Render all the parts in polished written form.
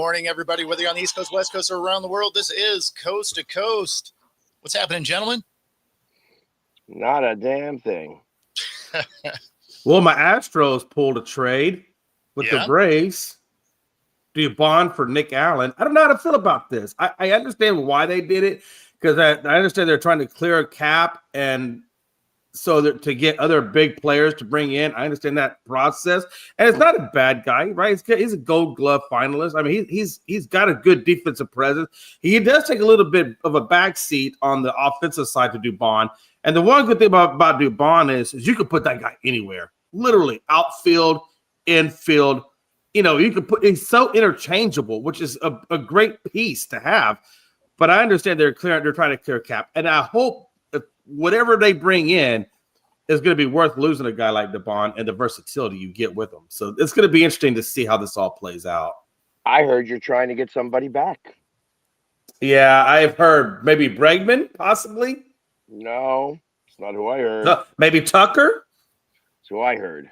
morning, everybody, whether you're on the East Coast, West Coast, or around the world. This is Coast to Coast. What's happening, gentlemen? Not a damn thing. Well, my Astros pulled a trade with the Braves. Dubon for Nick Allen. I don't know how to feel about this. I understand why they did it, because I understand they're trying to clear a cap, and so that to get other big players to bring in. I understand that process, and it's not a bad guy, right? He's a Gold Glove finalist. I mean, he's got a good defensive presence. He does take a little bit of a backseat on the offensive side to Dubon. And the one good thing about Dubon is you can put that guy anywhere, literally outfield, infield. You know, you can put. He's so interchangeable, which is a great piece to have. But I understand they're trying to clear cap, and I hope whatever they bring in is going to be worth losing a guy like Dubon and the versatility you get with him. So it's going to be interesting to see how this all plays out. I heard you're trying to get somebody back. Yeah, I've heard maybe Bregman, possibly. No, it's not who I heard. Maybe Tucker. That's who I heard.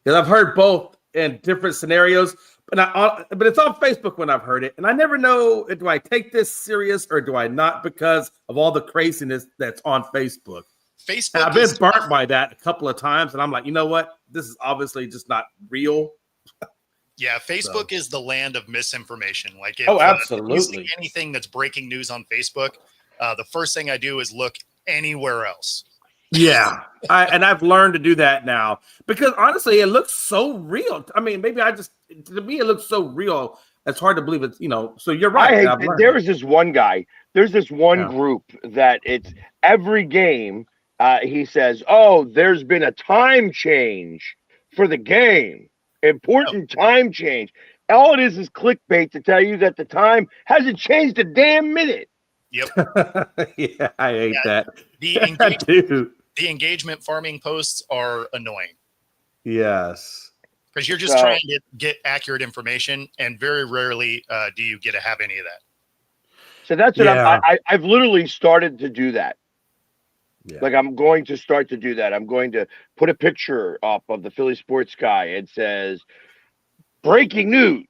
Because I've heard both in different scenarios. But it's on Facebook when I've heard it. And I never know, do I take this serious or do I not, because of all the craziness that's on Facebook. And I've been burnt by that a couple of times. And I'm like, you know what? This is obviously just not real. Yeah, Facebook is the land of misinformation. Like, if, absolutely. If you see anything that's breaking news on Facebook, the first thing I do is look anywhere else. Yeah, I've learned to do that now, because honestly, it looks so real. I mean, maybe to me, it looks so real. It's hard to believe it's, so you're right. There is this one guy. There's this one group that it's every game. He says, "Oh, there's been a time change for the game. Important time change." All it is clickbait to tell you that the time hasn't changed a damn minute. Yep. Yeah, I hate that. The engagement farming posts are annoying. Yes. Because you're just trying to get accurate information, and very rarely do you get to have any of that. So that's what I've literally started to do that. Yeah. Like, I'm going to start to do that. I'm going to put a picture up of the Philly sports guy. It says, "Breaking news."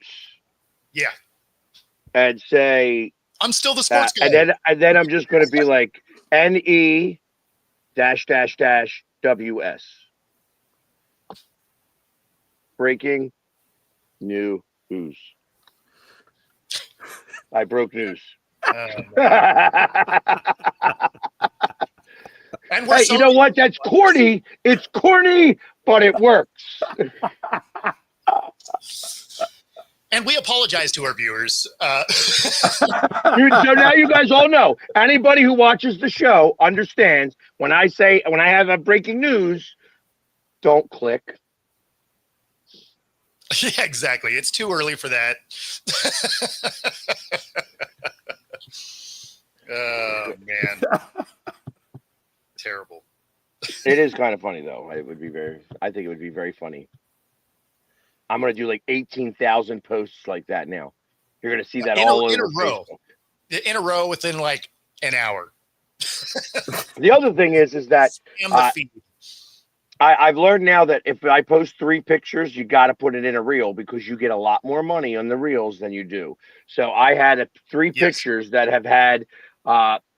Yeah. And say, "I'm still the sports guy." And then I'm just going to be like, NE --WS. Breaking news. I broke news. And hey, you know what? That's corny. It's corny, but it works. And we apologize to our viewers. So now you guys all know. Anybody who watches the show understands when I have a breaking news, don't click. Yeah, exactly. It's too early for that. Oh, man. Terrible. It is kind of funny, though. I think it would be very funny. I'm going to do like 18,000 posts like that now. You're going to see that all over in a row. Facebook. In a row within like an hour. The other thing is that I've learned now that if I post 3 pictures, you got to put it in a reel, because you get a lot more money on the reels than you do. So I had 3 pictures that have had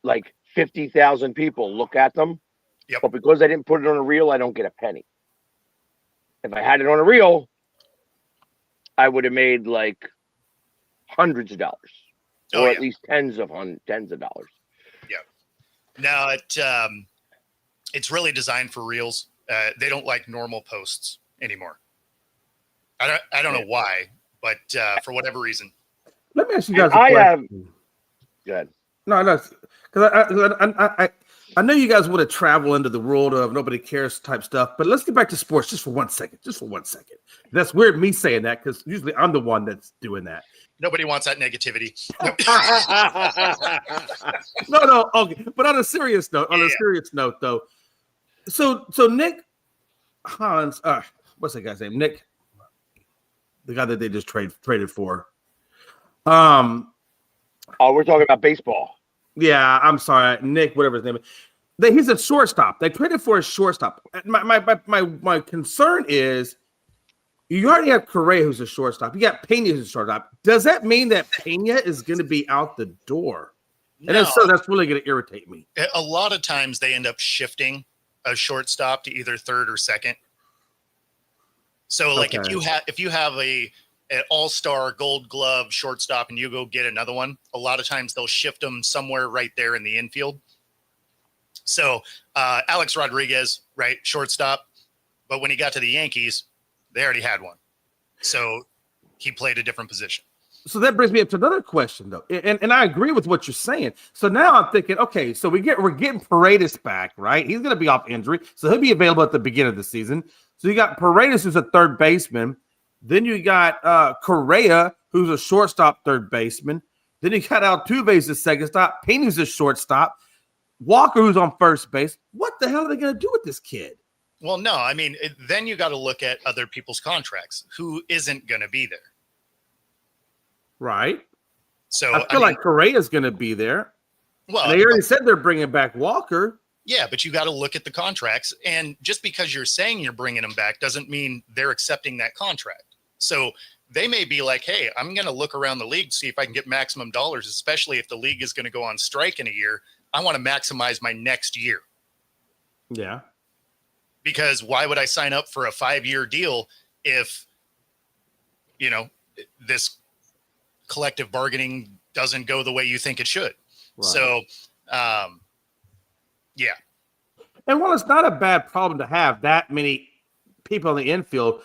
like 50,000 people look at them. Yep. But because I didn't put it on a reel, I don't get a penny. If I had it on a reel, I would have made like hundreds of dollars, or at least tens of dollars. Yeah. No, it's really designed for reels. They don't like normal posts anymore. I don't know why, but for whatever reason. Let me ask you guys a question. Go ahead. No, because I know you guys want to travel into the world of nobody cares type stuff, but let's get back to sports just for 1 second. That's weird me saying that, because usually I'm the one that's doing that. Nobody wants that negativity. No, okay. But on a serious note, though. So Nick Hans, what's that guy's name? Nick, the guy that they just traded for. Oh, we're talking about baseball. Yeah, I'm sorry, Nick, whatever his name is. He's a shortstop. They traded for a shortstop. My concern is You already have Correa, who's a shortstop. You got Pena, who's a shortstop. Does that mean that Pena is going to be out the door? And No, if so, that's really going to irritate me. a lot of times they end up shifting a shortstop to either third or second. So like Okay. if you have an all-star Gold Glove shortstop and you go get another one, a lot of times they'll shift them somewhere right there in the infield. So Alex Rodriguez, right, shortstop, but when he got to the Yankees, they already had one. So he played a different position. So that brings me up to another question, though, and I agree with what you're saying. So now I'm thinking, okay, so we're getting Paredes back, right? He's going to be off injury, so he'll be available at the beginning of the season. So you got Paredes, who's a third baseman. Then you got Correa, who's a shortstop third baseman. Then you got Altuve, who's a second stop. Pena, who's a shortstop. Walker, who's on first base. What the hell are they going to do with this kid? Well, no, I mean, then you got to look at other people's contracts. Who isn't going to be there? Right. So I feel like Correa's going to be there. Well, they already said they're bringing back Walker. Yeah, but you got to look at the contracts. And just because you're saying you're bringing them back doesn't mean they're accepting that contract. So they may be like, hey, I'm going to look around the league to see if I can get maximum dollars, especially if the league is going to go on strike in a year. I want to maximize my next year. Yeah. Because why would I sign up for a 5-year deal if, this collective bargaining doesn't go the way you think it should? Right. So, yeah. And while it's not a bad problem to have that many people in the infield,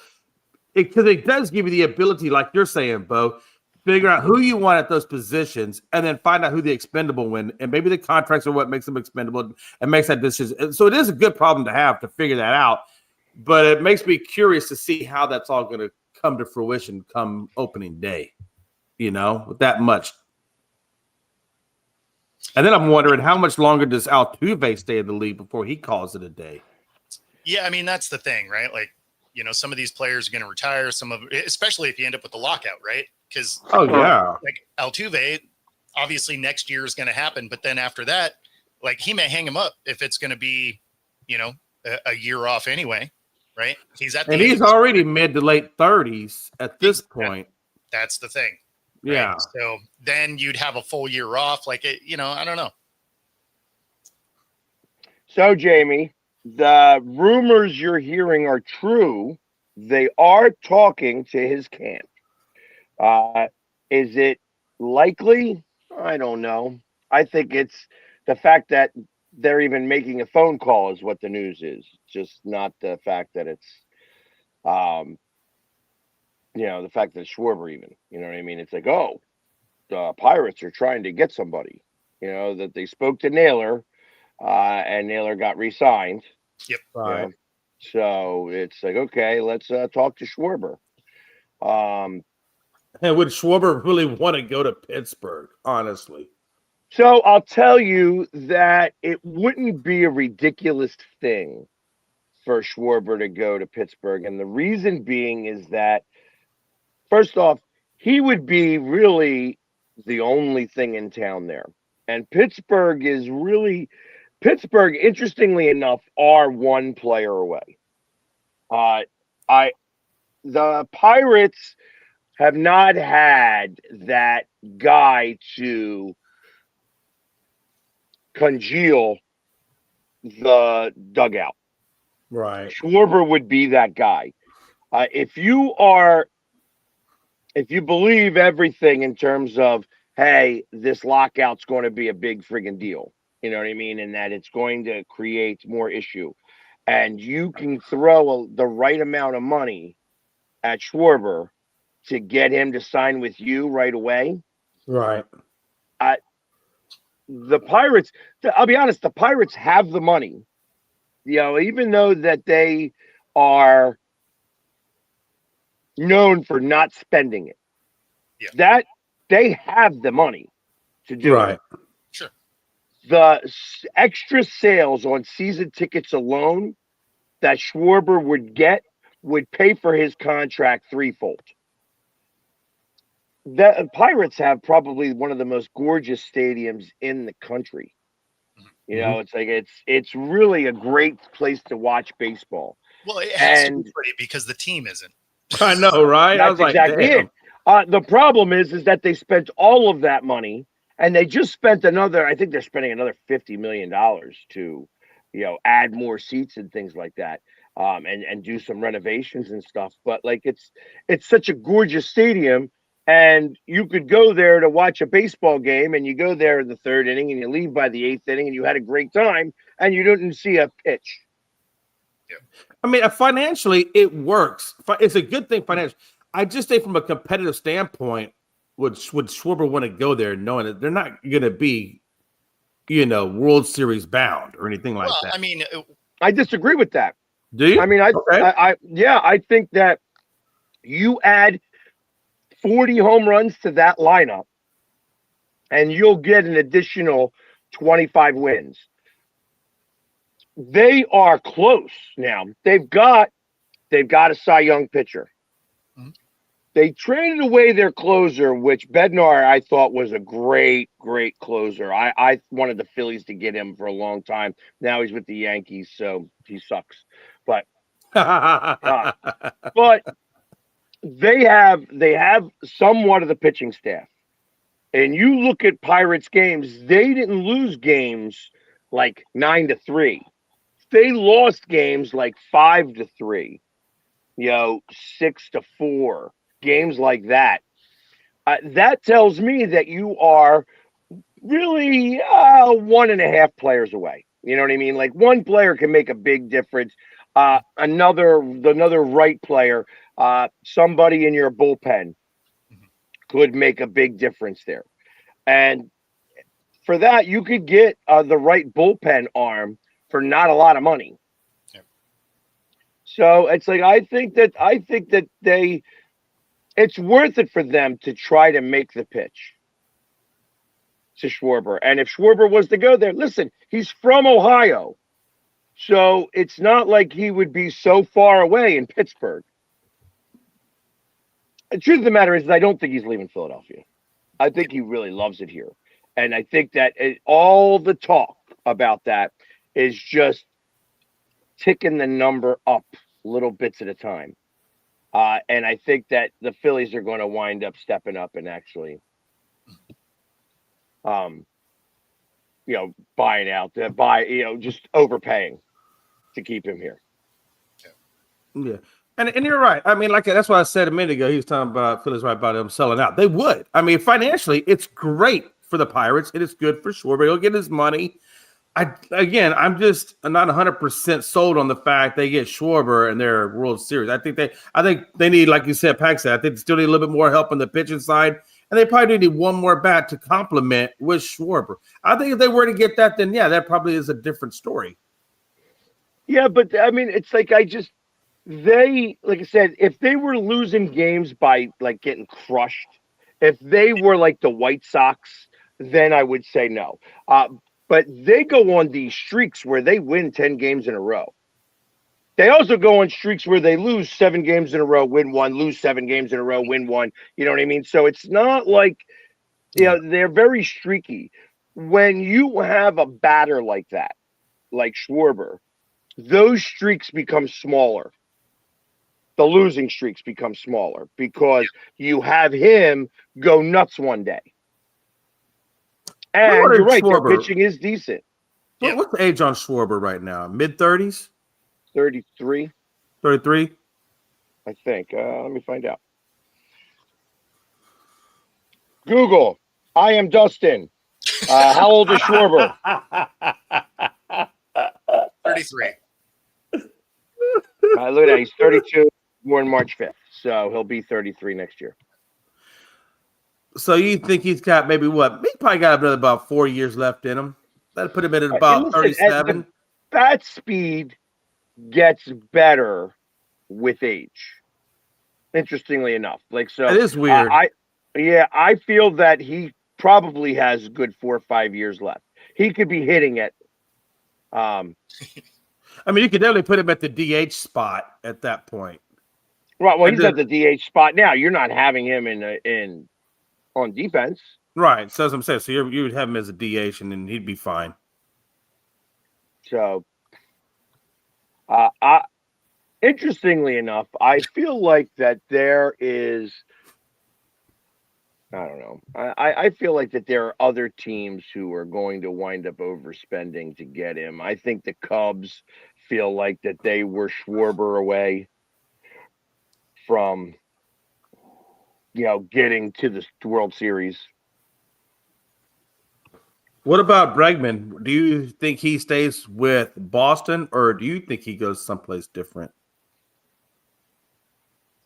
because it does give you the ability, like you're saying, Bo, figure out who you want at those positions and then find out who the expendable win. And maybe the contracts are what makes them expendable and makes that decision. So it is a good problem to have to figure that out. But it makes me curious to see how that's all going to come to fruition come opening day, with that much. And then I'm wondering how much longer does Altuve stay in the league before he calls it a day? Yeah, I mean, that's the thing, right? Like, some of these players are going to retire, especially if you end up with the lockout, right? Because like Altuve, obviously next year is going to happen, but then after that, like he may hang him up if it's going to be, a year off anyway, right? He's already mid to late 30s at this point. That's the thing. Right? Yeah. So then you'd have a full year off, like it, I don't know. So Jamie, the rumors you're hearing are true. They are talking to his camp. Is it likely? I don't know. I think it's the fact that they're even making a phone call is what the news is. Just not the fact that it's, the fact that it's Schwarber even. You know what I mean? It's like, oh, the Pirates are trying to get somebody. That they spoke to Naylor, and Naylor got re-signed. Yep. Right. So it's like, okay, let's talk to Schwarber. And would Schwarber really want to go to Pittsburgh, honestly? So I'll tell you that it wouldn't be a ridiculous thing for Schwarber to go to Pittsburgh. And the reason being is that, first off, he would be really the only thing in town there. And Pittsburgh, interestingly enough, are one player away. The Pirates have not had that guy to congeal the dugout. Right. Schwarber would be that guy. If you believe everything in terms of, hey, this lockout's going to be a big friggin' deal, you know what I mean? And that it's going to create more issue. And you can throw the right amount of money at Schwarber to get him to sign with you right away. Right. The Pirates, I'll be honest, the Pirates have the money, even though that they are known for not spending it. Yeah. That they have the money to do right. it. Sure. The extra sales on season tickets alone that Schwarber would get would pay for his contract threefold. The Pirates have probably one of the most gorgeous stadiums in the country. It's like it's really a great place to watch baseball. Well, it has to be pretty because the team isn't. I know, right? I That's was like, exactly damn. it. The problem is that they spent all of that money, and they just spent another. I think they're spending another $50 million to, add more seats and things like that, and do some renovations and stuff. But like, it's such a gorgeous stadium, and you could go there to watch a baseball game, and you go there in the third inning, and you leave by the eighth inning, and you had a great time, and you didn't see a pitch. I mean, financially, it works. It's a good thing financially. I just think from a competitive standpoint, would Schwarber want to go there knowing that they're not going to be, World Series bound or anything like that? I mean, I disagree with that. Do you? I mean, I think that you add 40 home runs to that lineup, and you'll get an additional 25 wins. They are close now. They've got a Cy Young pitcher. Mm-hmm. They traded away their closer, which Bednar I thought was a great closer. I wanted the Phillies to get him for a long time. Now he's with the Yankees, so he sucks. But but they have somewhat of the pitching staff. And you look at Pirates games, they didn't lose games like 9-3. They lost games like 5-3, 6-4, games like that. That tells me that you are really 1.5 players away. You know what I mean? Like, one player can make a big difference. Another right player, somebody in your bullpen could make a big difference there. And for that, you could get the right bullpen arm for not a lot of money. Yep. So it's like, I think that it's worth it for them to try to make the pitch to Schwarber. And if Schwarber was to go there, listen, he's from Ohio. So it's not like he would be so far away in Pittsburgh. The truth of the matter is, I don't think he's leaving Philadelphia. I think he really loves it here. And I think that all the talk about that is just ticking the number up little bits at a time. And I think that the Phillies are going to wind up stepping up and actually, buying out, just overpaying to keep him here. Yeah. And you're right. I mean, that's what I said a minute ago. He was talking about Phillies right about them selling out. They would. I mean, financially, it's great for the Pirates. It is good for Schwarber. He'll get his money. I'm not 100% sold on the fact they get Schwarber in their World Series. I think they need, like you said, Pax said, I think they still need a little bit more help on the pitching side, and they probably need one more bat to complement with Schwarber. I think if they were to get that, then yeah, that probably is a different story. Yeah, but I mean, it's like like I said, if they were losing games by like getting crushed, if they were like the White Sox, then I would say no. But they go on these streaks where they win 10 games in a row. They also go on streaks where they lose 7 games in a row, win 1, lose 7 games in a row, win 1. You know what I mean? So it's not like, they're very streaky. When you have a batter like that, like Schwarber, those streaks become smaller. The losing streaks become smaller because you have him go nuts one day. And you're right, Schwarber, their pitching is decent. What's the age on Schwarber right now? Mid-30s? 33. 33? I think. Let me find out. Google. I am Dustin. How old is Schwarber? 33. Look at that. He's 32, born March 5th. So he'll be 33 next year. So you think he's got maybe what? He probably got another about 4 years left in him. That'd put him at about 37. Bat speed gets better with age. Interestingly enough, like so, it is weird. I feel that he probably has a good 4 or 5 years left. He could be hitting it. I mean, you could definitely put him at the DH spot at that point. Right. Well, he's at the DH spot now. You're not having him in on defense. Right. So as I'm saying, so you would have him as a DH and then he'd be fine. So Interestingly enough, I feel like that there is. I don't know. I feel like that there are other teams who are going to wind up overspending to get him. I think the Cubs feel like that they were Schwarber away from, getting to the World Series. What about Bregman? Do you think he stays with Boston, or do you think he goes someplace different?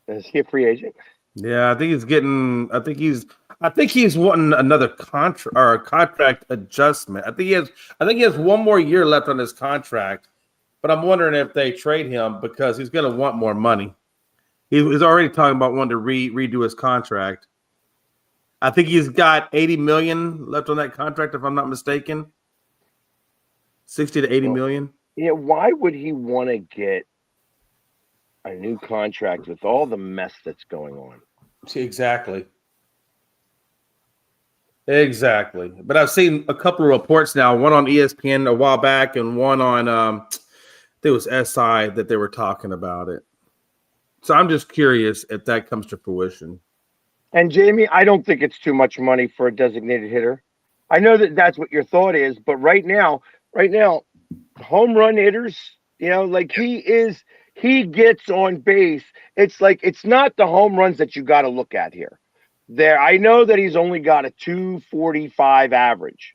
Is he a free agent? Yeah, I think he's wanting another contract or a contract adjustment. I think he has one more year left on his contract, but I'm wondering if they trade him because he's going to want more money. He's already talking about wanting to redo his contract. I think he's got $80 million left on that contract, if I'm not mistaken. 60 to 80 million. Yeah, why would he want to get a new contract with all the mess that's going on? Exactly. But I've seen a couple of reports now, one on ESPN a while back and one on I think it was SI that they were talking about it. So I'm just curious if that comes to fruition. And Jamie, I don't think it's too much money for a designated hitter. I know that that's what your thought is, but right now, home run hitters, he gets on base. It's like, it's not the home runs that you got to look at here. I know that he's only got a 245 average,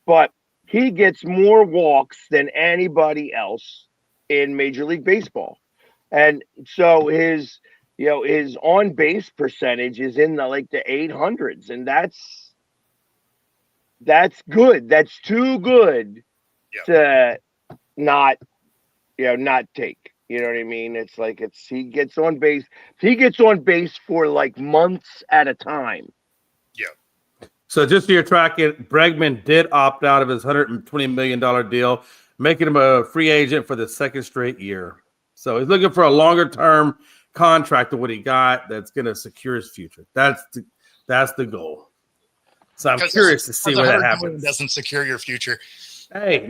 but he gets more walks than anybody else in Major League Baseball. And so his on base percentage is in the 800s, and that's good. That's too good to not take. You know what I mean? It's like he gets on base. He gets on base for months at a time. Yeah. So just so you're tracking, Bregman did opt out of his $120 million deal, making him a free agent for the second straight year. So he's looking for a longer term contract than what he got that's going to secure his future. That's the goal. So I'm curious to see where that happens. Doesn't secure your future. Hey,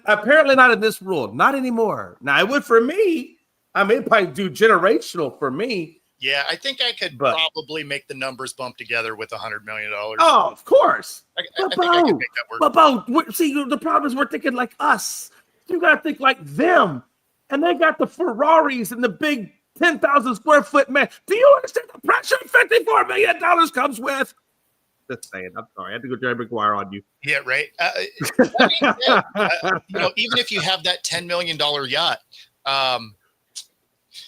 apparently not in this rule. Not anymore. Now it would for me. I mean, it'd probably do generational for me. Yeah, I think I could probably make the numbers bump together with $100 million. Oh, of course. I think I can make that work. But see, the problem is we're thinking like us. You got to think like them. And they got the Ferraris and the big 10,000 square foot man. Do you understand the pressure $54 million comes with? Just saying. I'm sorry. I had to go Jerry Maguire on you. Yeah, right. Even if you have that $10 million yacht,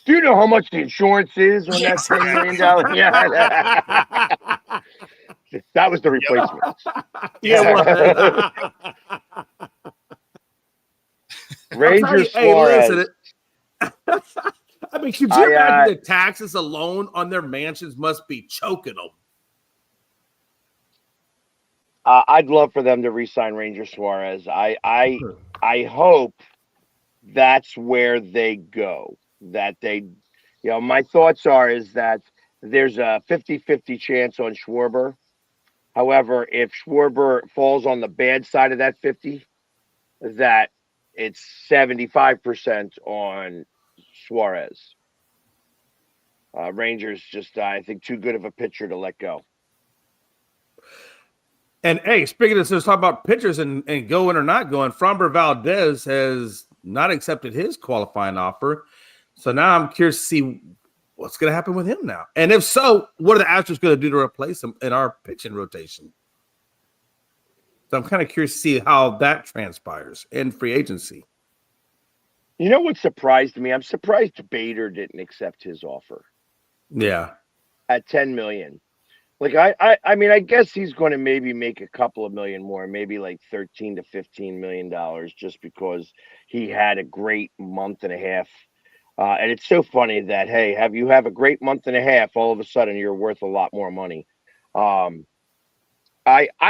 do you know how much the insurance is on that $10 million yacht? That was the replacement. Yeah. Ranger Suarez. Listen, I mean, could you imagine the taxes alone on their mansions must be choking them? I'd love for them to re-sign Ranger Suarez. I hope that's where they go. That they, my thoughts is that there's a 50-50 chance on Schwarber. However, if Schwarber falls on the bad side of that 50, that it's 75% on Suarez. Rangers just, I think, too good of a pitcher to let go. And hey, speaking of this, talk about pitchers and going or not going, Framber Valdez has not accepted his qualifying offer. So now I'm curious to see what's going to happen with him now. And if so, what are the Astros going to do to replace him in our pitching rotation? So I'm kind of curious to see how that transpires in free agency. You know what surprised me? I'm surprised Bader didn't accept his offer. Yeah. At $10 million. I mean, I guess he's going to maybe make a couple of million more, maybe like $13 to $15 million just because he had a great month and a half. And it's so funny that, hey, you have a great month and a half, all of a sudden you're worth a lot more money. I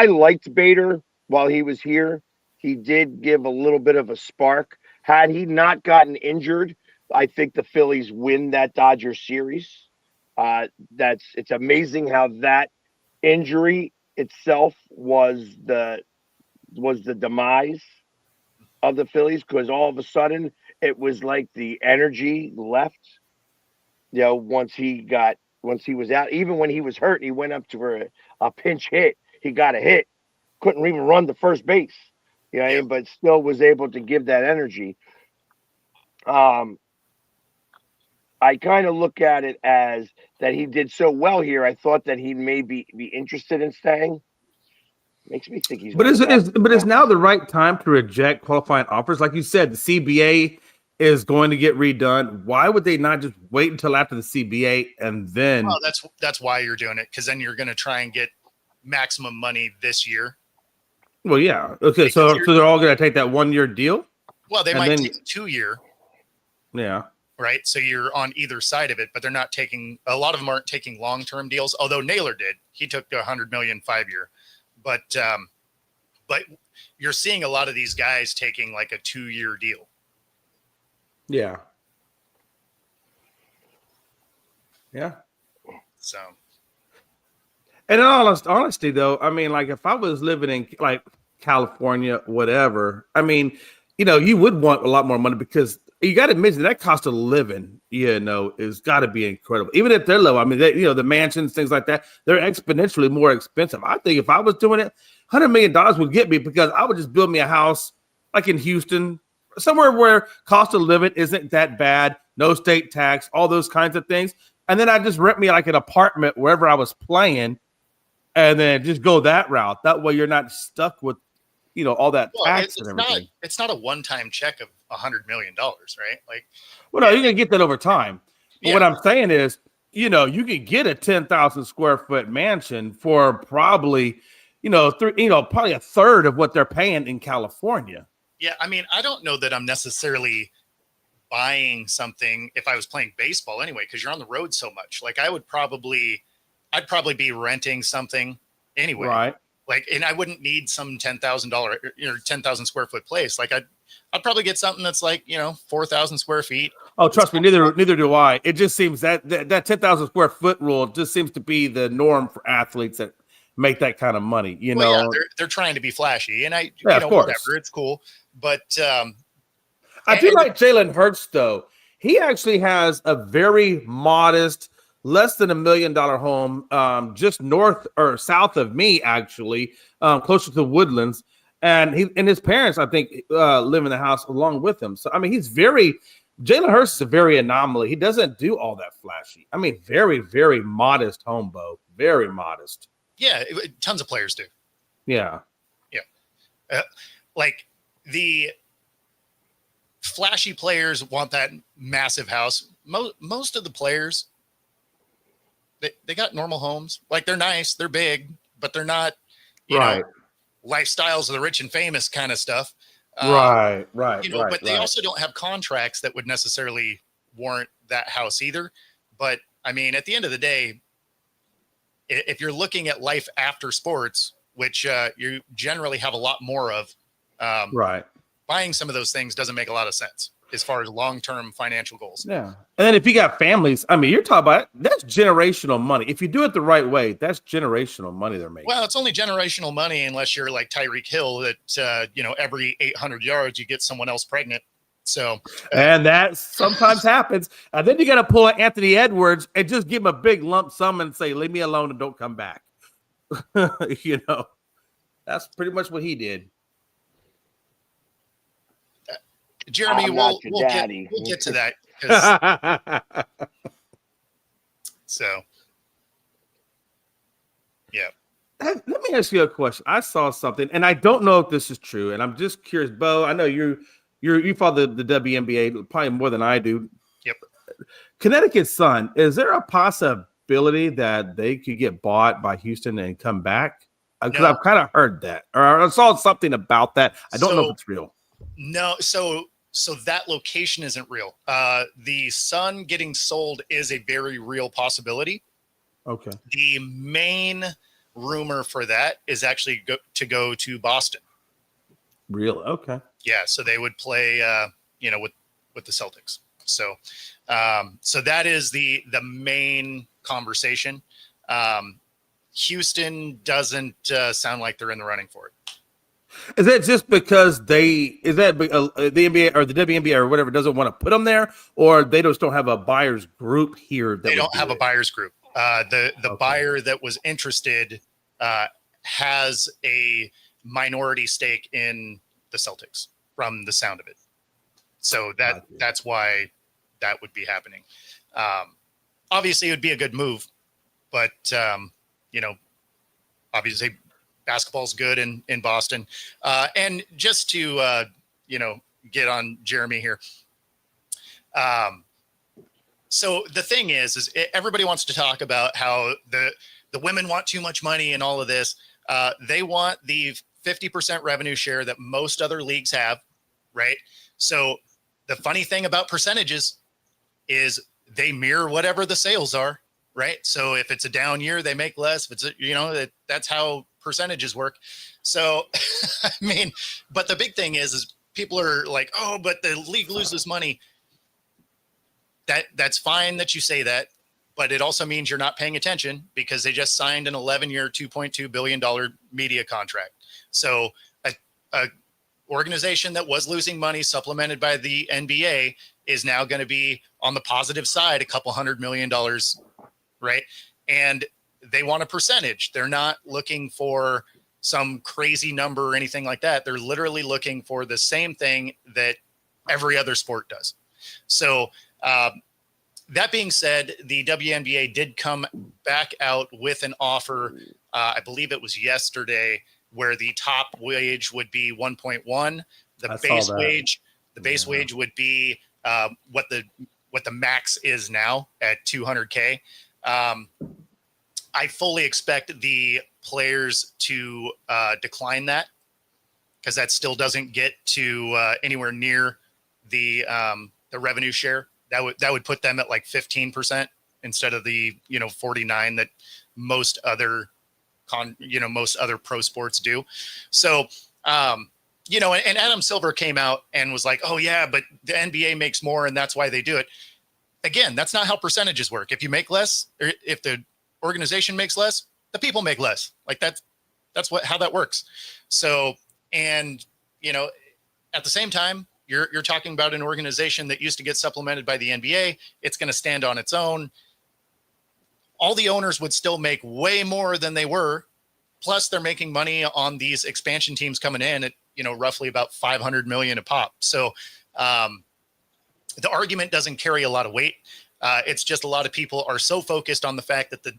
liked Bader while he was here. He did give a little bit of a spark. Had he not gotten injured, I think the Phillies win that Dodgers series. It's amazing how that injury itself was the demise of the Phillies, because all of a sudden it was like the energy left. Once he was out, even when he was hurt, he went up to a pinch hit. He got a hit, couldn't even run to first base. But still was able to give that energy. I kind of look at it as that he did so well here. I thought that he may be interested in staying. Makes me think he's. But is now the right time to reject qualifying offers? Like you said, the CBA is going to get redone. Why would they not just wait until after the CBA and then? Well, that's why you're doing it, because then you're going to try and get maximum money this year. Well, yeah. Okay, so they're all going to take that 1-year deal. Well, they might take a 2-year. Yeah. Right. So you're on either side of it, but they're not taking. A lot of them aren't taking long-term deals. Although Naylor did, he took $100 million 5-year. But you're seeing a lot of these guys taking like a 2-year deal. Yeah. Yeah. So. And in all honesty, though, I mean, like if I was living in like California, whatever, I mean, you would want a lot more money because you got to admit that cost of living, is got to be incredible. Even if they're low, I mean, the mansions, things like that, they're exponentially more expensive. I think if I was doing it, $100 million would get me because I would just build me a house like in Houston, somewhere where cost of living isn't that bad, no state tax, all those kinds of things. And then I just rent me like an apartment wherever I was playing and then just go that route. That way you're not stuck with, all that tax and everything. It's not a one-time check of $100 million, right? Like, well, no, you're gonna get that over time. But what I'm saying is, you can get a 10,000 square foot mansion for probably, probably a third of what they're paying in California. Yeah, I mean, I don't know that I'm necessarily buying something if I was playing baseball anyway, because you're on the road so much. Like, I'd probably be renting something anyway. Right. Like, and I wouldn't need some $10,000, 10,000 square foot place. Like I'd probably get something that's like, 4,000 square feet. Oh, trust me, neither do I. It just seems that 10,000 square foot rule just seems to be the norm for athletes that make that kind of money. Yeah, they're trying to be flashy, and whatever, it's cool. But I do like Jalen Hurts though. He actually has a very modest, less than $1 million home, just north or south of me, actually, closer to Woodlands. And his parents, I think, live in the house along with him. So, I mean, Jalen Hurts is a very anomaly. He doesn't do all that flashy. I mean, very, very modest home, Bo. Very modest. Yeah, tons of players do. Yeah. Yeah. Like the flashy players want that massive house. Most of the players, they got normal homes. Like, they're nice, they're big, but they're not, lifestyles of the rich and famous kind of stuff. Right. But they also don't have contracts that would necessarily warrant that house either. But I mean, at the end of the day, if you're looking at life after sports, which you generally have a lot more of, buying some of those things doesn't make a lot of sense as far as long-term financial goals. Yeah. And then if you got families, I mean, you're talking about that's generational money. If you do it the right way, that's generational money they're making. Well, it's only generational money unless you're like Tyreek Hill that, every 800 yards you get someone else pregnant. So, and that sometimes happens. And then you got to pull an Anthony Edwards and just give him a big lump sum and say, leave me alone and don't come back. That's pretty much what he did. Jeremy, we'll get to that. So, yeah. Let me ask you a question. I saw something, and I don't know if this is true, and I'm just curious. Bo, I know you follow the WNBA probably more than I do. Yep. Connecticut Sun, is there a possibility that they could get bought by Houston and come back? Because I've kind of heard that, or I saw something about that. I don't know if it's real. No, so that location isn't real. The Sun getting sold is a very real possibility. Okay. The main rumor for that is actually to go to Boston. Real? Okay. Yeah, so they would play, with the Celtics. So that is the main conversation. Houston doesn't sound like they're in the running for it. Is that just because the NBA or the WNBA or whatever doesn't want to put them there, or they just don't have a buyers group here? They don't have a buyers group. The Okay. buyer that was interested has a minority stake in the Celtics, from the sound of it. So that's why that would be happening. Obviously, it would be a good move, but obviously, basketball's good in Boston. And just to get on Jeremy here. So the thing is everybody wants to talk about how the women want too much money and all of this. They want the 50% revenue share that most other leagues have, right? So the funny thing about percentages is they mirror whatever the sales are, right? So if it's a down year, they make less. If it's that's how percentages work. So I mean, but the big thing is people are like, oh, but the league loses money. That's fine that you say that, but it also means you're not paying attention because they just signed an 11-year, $2.2 billion media contract. So a organization that was losing money, supplemented by the NBA, is now going to be on the positive side, a couple $100 million, right? And they want a percentage. They're not looking for some crazy number or anything like that. They're literally looking for the same thing that every other sport does. So that being said, the WNBA did come back out with an offer. I believe it was yesterday, where the top wage would be 1.1. The base wage would be what the max is now at 200K. I fully expect the players to decline that, because that still doesn't get to anywhere near the revenue share. That would put them at like 15% instead of the 49 that most other pro sports do. So and Adam Silver came out and was like, oh yeah, but the NBA makes more and that's why they do it. Again, that's not how percentages work. If you make less, or if the organization makes less, the people make less. Like that's how that works. So, and at the same time, you're talking about an organization that used to get supplemented by the NBA. It's going to stand on its own. All the owners would still make way more than they were. Plus, they're making money on these expansion teams coming in at roughly about 500 million a pop. So the argument doesn't carry a lot of weight. It's just a lot of people are so focused on the fact that the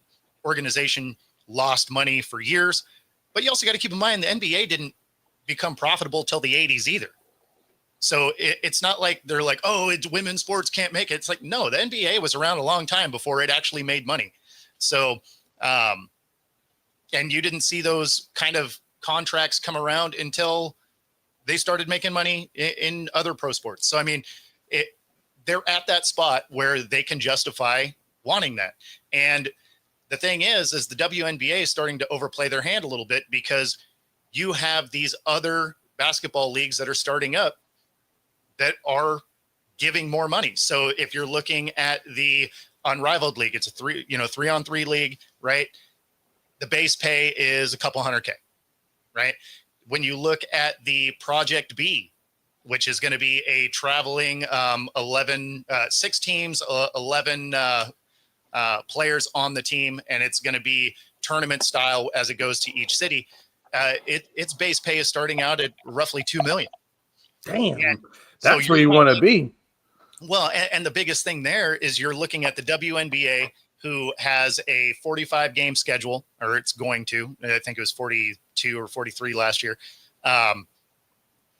organization lost money for years. But you also got to keep in mind the NBA didn't become profitable till the 80s either. So it's not like they're like, oh, it's women's sports can't make it. It's like, no, the NBA was around a long time before it actually made money. So, and you didn't see those kind of contracts come around until they started making money in other pro sports. So, I mean, they're at that spot where they can justify wanting that. And the thing is the WNBA is starting to overplay their hand a little bit, because you have these other basketball leagues that are starting up that are giving more money. So if you're looking at the Unrivaled League, it's a 3-on-3 league, right? The base pay is a couple $100K, right? When you look at the Project B, which is going to be a traveling 6 teams, 11 players on the team, and it's going to be tournament style as it goes to each city. Its base pay is starting out at roughly $2 million. Damn, that's where you want to be. Well, and the biggest thing there is you're looking at the WNBA, who has a 45-game schedule, or it's going to. I think it was 42 or 43 last year.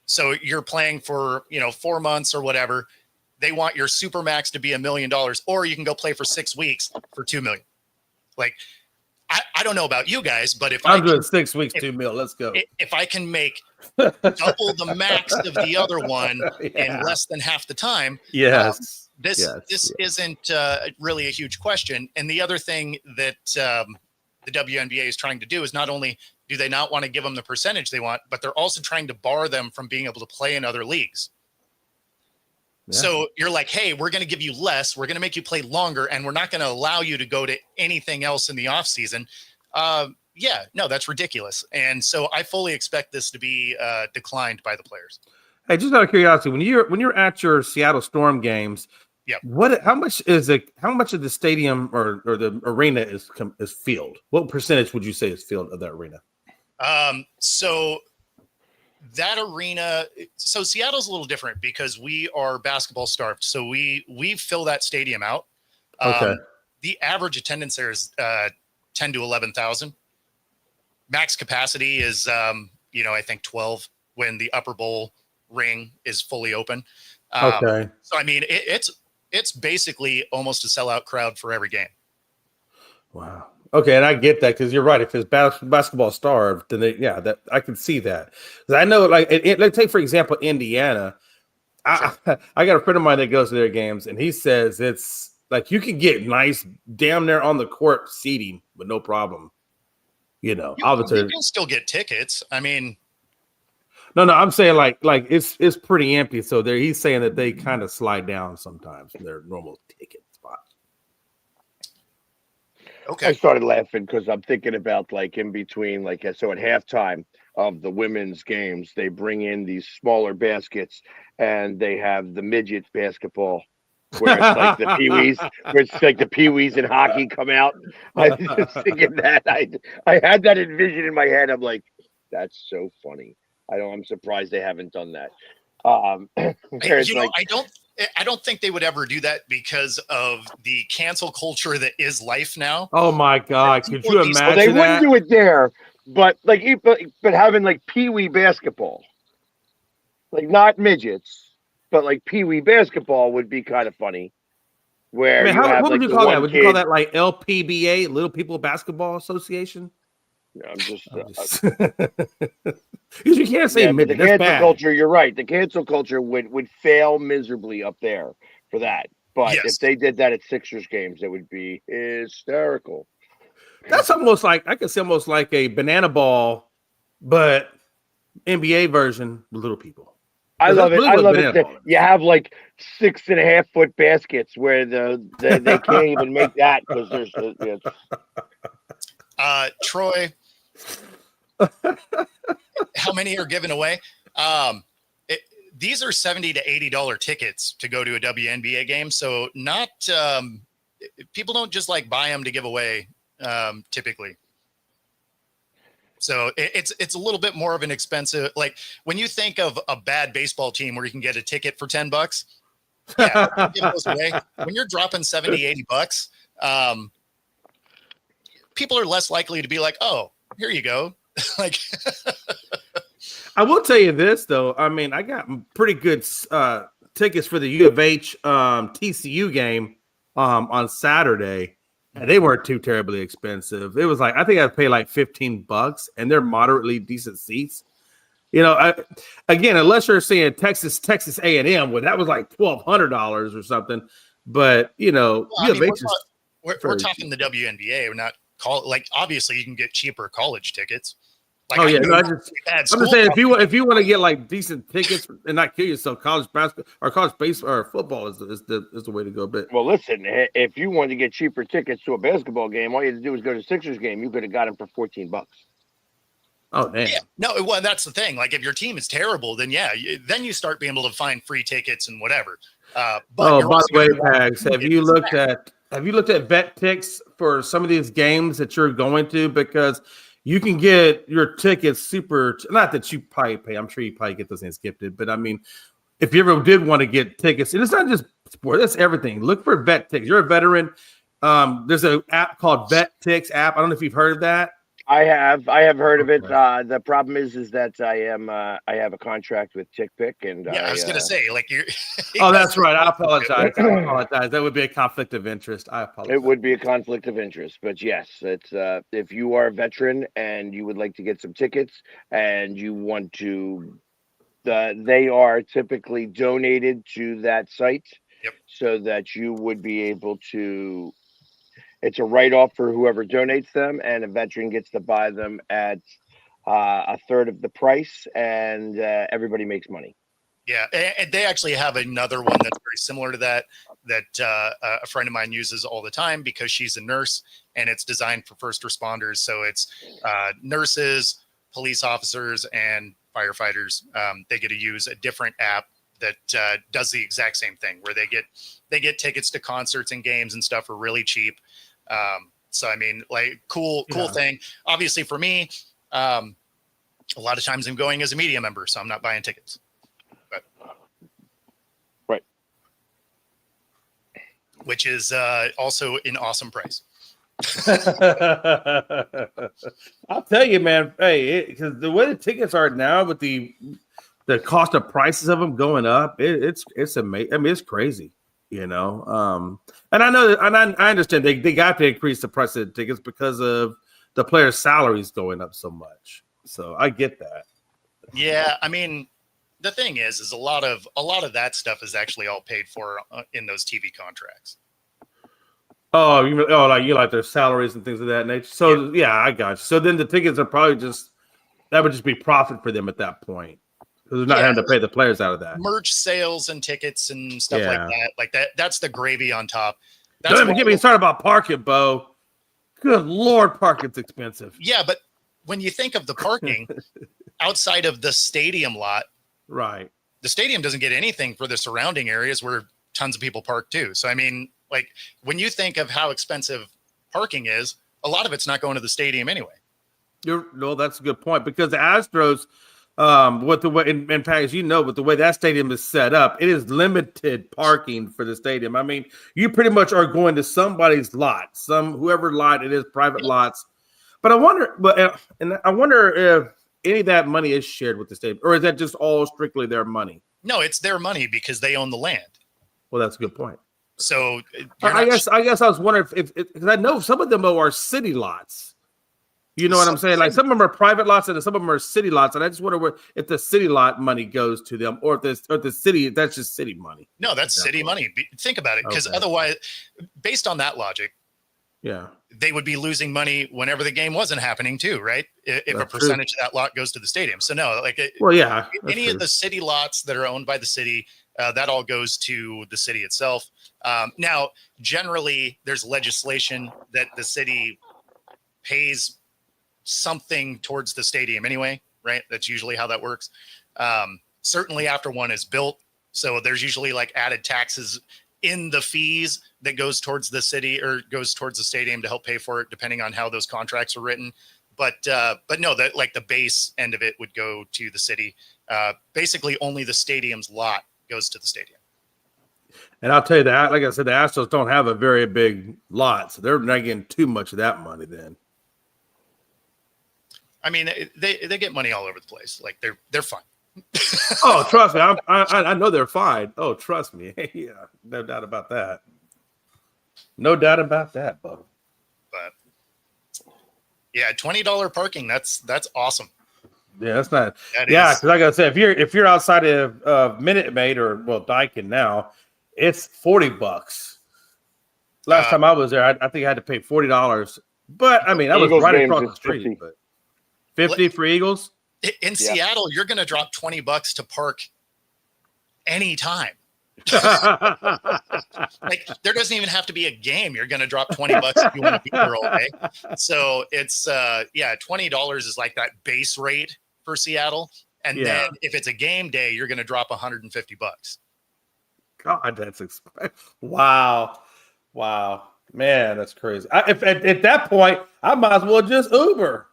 So you're playing for 4 months or whatever. They want your super max to be $1 million, or you can go play for 6 weeks for $2 million. Like, I don't know about you guys, but if I'm doing 6 weeks, $2 million, let's go. If I can make double the max of the other one in less than half the time, yes, this isn't really a huge question. And the other thing that the WNBA is trying to do is not only do they not want to give them the percentage they want, but they're also trying to bar them from being able to play in other leagues. Yeah. So you're like, hey, we're going to give you less. We're going to make you play longer, and we're not going to allow you to go to anything else in the off season. Yeah, no, that's ridiculous. And so I fully expect this to be declined by the players. Hey, just out of curiosity, when you're at your Seattle Storm games, Yep. how much of the stadium or the arena is filled? What percentage would you say is filled of that arena? So that arena, so Seattle's a little different because we are basketball starved. So we fill that stadium out. Okay. The average attendance there is 10 to 11,000. Max capacity is I think 12 when the upper bowl ring is fully open. Okay. So I mean it's basically almost a sellout crowd for every game. Wow. Okay, and I get that because you're right. If it's basketball starved, then that I can see that. Because I know, like, let's take for example Indiana. Sure. I got a friend of mine that goes to their games, and he says it's like you can get nice, damn near on the court seating with no problem. Obviously you can still get tickets. I mean, no, I'm saying like it's pretty empty. So he's saying that they kind of slide down sometimes from their normal ticket spots. Okay. I started laughing because I'm thinking about like in between, like so at halftime of the women's games, they bring in these smaller baskets and they have the midget basketball where it's like the peewees, where it's like the peewees in hockey come out. I was just thinking that I had that envision in my head. I'm like, that's so funny. I'm surprised they haven't done that. I don't think they would ever do that because of the cancel culture that is life now. Oh my God! Could you imagine? Well, they wouldn't do it there, but but having like peewee basketball, like not midgets, but like peewee basketball would be kind of funny. Where what would you call that? Would you call that like LPBA, Little People Basketball Association? No, I'm just because you can't say midget. The cancel culture. You're right. The cancel culture would fail miserably up there for that. But if they did that at Sixers games, it would be hysterical. That's almost like I could say almost like a banana ball, but NBA version with little people. I love it. I love it. You have like 6.5 foot baskets where they can't even make that because there's. Troy, how many are given away? These are $70 to $80 tickets to go to a WNBA game. So not people don't just like buy them to give away typically. So it's a little bit more of an expensive, like when you think of a bad baseball team where you can get a ticket for $10, yeah, give those away. When you're dropping $70, $80, people are less likely to be like, oh, here you go. Like, I will tell you this though. I mean, I got pretty good tickets for the U of H TCU game on Saturday, and they weren't too terribly expensive. It was like I think I paid like $15, and they're moderately decent seats. Again, unless you're saying Texas A&M, well, that was like $1,200 or something. But U of H we're talking the WNBA. We're not obviously you can get cheaper college tickets. Like, I'm just saying if you want to get like decent tickets and not kill yourself, college basketball or college baseball or football is the way to go. But well, listen, if you wanted to get cheaper tickets to a basketball game, all you had to do was go to Sixers game. You could have got them for $14. Oh damn! Yeah. No, well, that's the thing. Like, if your team is terrible, then then you start being able to find free tickets and whatever. By the way, Pags, have you looked at VetTix for some of these games that you're going to? Because you can get your tickets super. Not that you probably pay. I'm sure you probably get those things gifted. But I mean, if you ever did want to get tickets, and it's not just sport, that's everything. Look for VetTix. You're a veteran. There's an app called VetTix app. I don't know if you've heard of that. I have heard of it. The problem is that I have a contract with TickPick, and I was gonna say like you're. Oh, that's right. I apologize. That would be a conflict of interest. I apologize. It would be a conflict of interest, but yes, it's if you are a veteran and you would like to get some tickets and you want to, they are typically donated to that site, so that you would be able to. It's a write-off for whoever donates them, and a veteran gets to buy them at a third of the price, and everybody makes money. Yeah, and they actually have another one that's very similar to that a friend of mine uses all the time because she's a nurse, and it's designed for first responders. So it's nurses, police officers, and firefighters. They get to use a different app that does the exact same thing, where they get tickets to concerts and games and stuff for really cheap. So I mean, like cool thing. Obviously, for me, a lot of times I'm going as a media member, so I'm not buying tickets. Right. Which is also an awesome price. I'll tell you, man. Hey, because the way the tickets are now, with the cost of prices of them going up, it's amazing. I mean, it's crazy, you know. And I know, and I understand they got to increase the price of the tickets because of the players' salaries going up so much. So I get that. Yeah, I mean, the thing is a lot of that stuff is actually all paid for in those TV contracts. Oh, you like their salaries and things of that nature. So yeah, I got you. So then the tickets are probably that would just be profit for them at that point, because they're not having to pay the players out of that. Merch sales and tickets and stuff like that. That's the gravy on top. Don't even get me started about parking, Bo. Good Lord, parking's expensive. Yeah, but when you think of the parking outside of the stadium lot, right? The stadium doesn't get anything for the surrounding areas where tons of people park too. So I mean, like when you think of how expensive parking is, a lot of it's not going to the stadium anyway. That's a good point, because the Astros, with the way, and Pat, as you know, with the way that stadium is set up, it is limited parking for the stadium. I mean, you pretty much are going to somebody's lot, whoever lot it is, private lots. But I wonder if any of that money is shared with the stadium, or is that just all strictly their money? No, it's their money because they own the land. Well, that's a good point. So I guess I was wondering if because I know some of them are city lots. You know what I'm saying? Like some of them are private lots and some of them are city lots. And I just wonder if the city lot money goes to them, or if the city, that's just city money. No, that's city money. Think about it, because otherwise, based on that logic, they would be losing money whenever the game wasn't happening too, right? If a percentage of that lot goes to the stadium. So no, any of the city lots that are owned by the city, that all goes to the city itself. Now, generally, there's legislation that the city pays something towards the stadium anyway, right? That's usually how that works. Certainly after one is built. So there's usually like added taxes in the fees that goes towards the city or goes towards the stadium to help pay for it, depending on how those contracts are written. But no, that like the base end of it would go to the city. Basically only the stadium's lot goes to the stadium. And I'll tell you that, like I said, the Astros don't have a very big lot, so they're not getting too much of that money then. I mean, they get money all over the place. Like they're fine. Oh, trust me, I know they're fine. Oh, trust me, yeah, no doubt about that. No doubt about that, Bo. But yeah, $20 parking. That's awesome. Yeah, that's not. Because like I said, if you're outside of Minute Maid or Daikin now, it's $40. Last time I was there, I think I had to pay $40. But I mean, I was right across the street. 50. But 50 for Eagles. In Seattle, you're going to drop $20 to park anytime. Like there doesn't even have to be a game. You're going to drop $20 if you want to be there all day. So it's $20 is like that base rate for Seattle. And then if it's a game day, you're going to drop $150. God, that's expensive. Wow, man, that's crazy. If at that point, I might as well just Uber.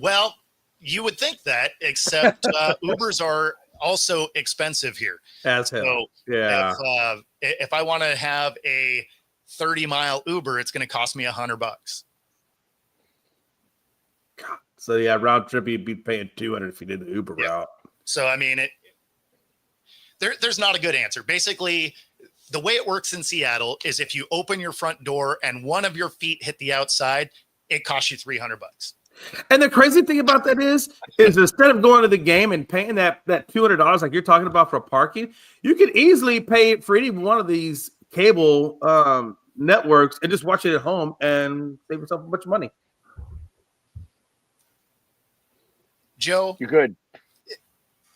Well, you would think that, except Ubers are also expensive here. As hell. So, yeah. If I want to have a 30-mile Uber, it's going to cost me $100. God. So yeah, round trip you'd be paying $200 if you did the Uber route. So I mean, there's not a good answer. Basically, the way it works in Seattle is if you open your front door and one of your feet hit the outside, it costs you $300. And the crazy thing about that is instead of going to the game and paying that $200 like you're talking about for parking, you could easily pay for any one of these cable networks and just watch it at home and save yourself a bunch of money. Joe, you could.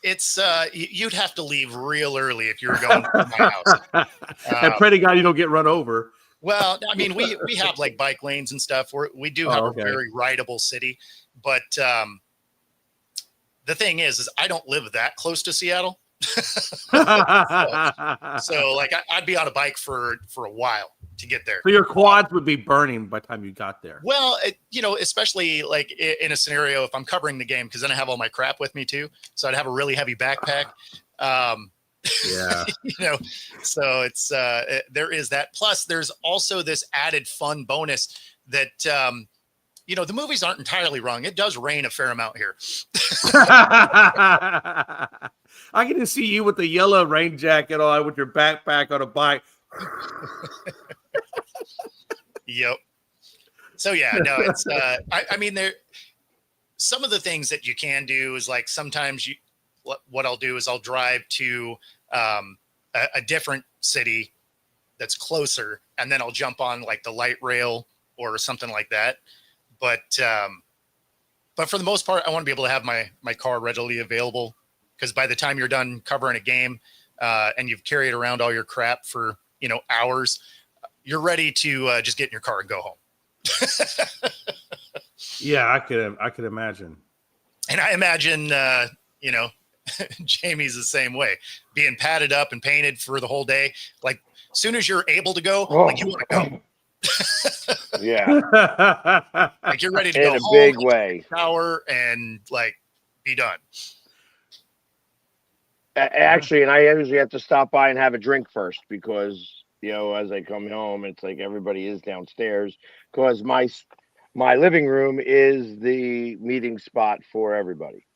it's you'd have to leave real early if you were going to my house. And pray to God you don't get run over. Well, I mean, we have like bike lanes and stuff. We do have a very rideable city, but the thing is I don't live that close to Seattle. so like I'd be on a bike for a while to get there. So your quads would be burning by the time you got there. Well, especially like in a scenario if I'm covering the game, because then I have all my crap with me too. So I'd have a really heavy backpack. Yeah. So it's there is that. Plus, there's also this added fun bonus that the movies aren't entirely wrong. It does rain a fair amount here. I get to see you with the yellow rain jacket on, with your backpack on a bike. Yep. So yeah, no, it's I mean, there some of the things that you can do is like sometimes what I'll do is I'll drive to a different city that's closer, and then I'll jump on like the light rail or something like that. But for the most part, I want to be able to have my car readily available, because by the time you're done covering a game and you've carried around all your crap for hours, you're ready to just get in your car and go home. Yeah, I could imagine. And I imagine Jamie's the same way, being padded up and painted for the whole day. Like as soon as you're able to go, like you want to go. Yeah. Like you're ready to in go a home, big way. shower, and like be done. Actually, and I usually have to stop by and have a drink first, because as I come home, it's like everybody is downstairs, because my living room is the meeting spot for everybody.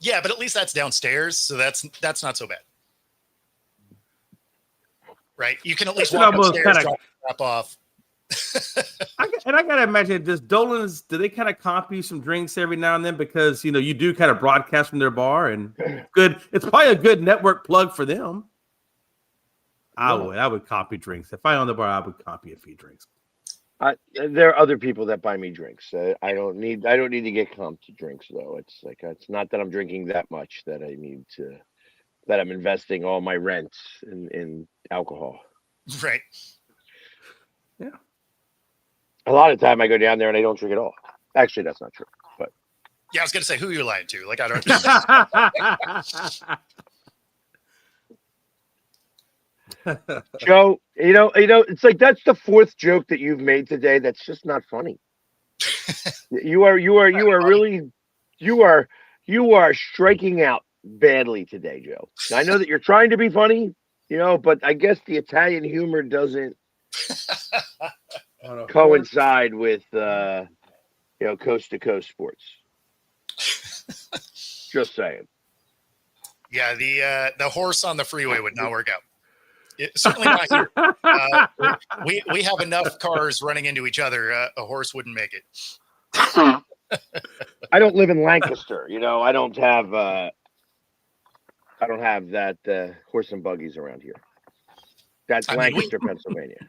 Yeah, but at least that's downstairs, so that's not so bad. Right? You can at least walk upstairs, drop off. I gotta imagine, does Dolan's, do they kind of comp you some drinks every now and then, because you do kind of broadcast from their bar, and it's probably a good network plug for them. I would copy drinks. If I own the bar, I would copy a few drinks. There are other people that buy me drinks. I don't need to get comped to drinks, though. It's not that I'm drinking that much that I'm investing all my rent in alcohol. Right. Yeah. A lot of time I go down there and I don't drink at all. Actually, that's not true. But yeah, I was gonna say, who are you lying to? Like, I don't. Joe, it's like that's the fourth joke that you've made today. That's just not funny. You are striking out badly today, Joe. I know that you're trying to be funny, but I guess the Italian humor doesn't coincide with coast to coast sports. Just saying. Yeah, the horse on the freeway would not work out. Certainly not here. We have enough cars running into each other. A horse wouldn't make it. I don't live in Lancaster. I don't have that horse and buggies around here. That's Lancaster, Pennsylvania.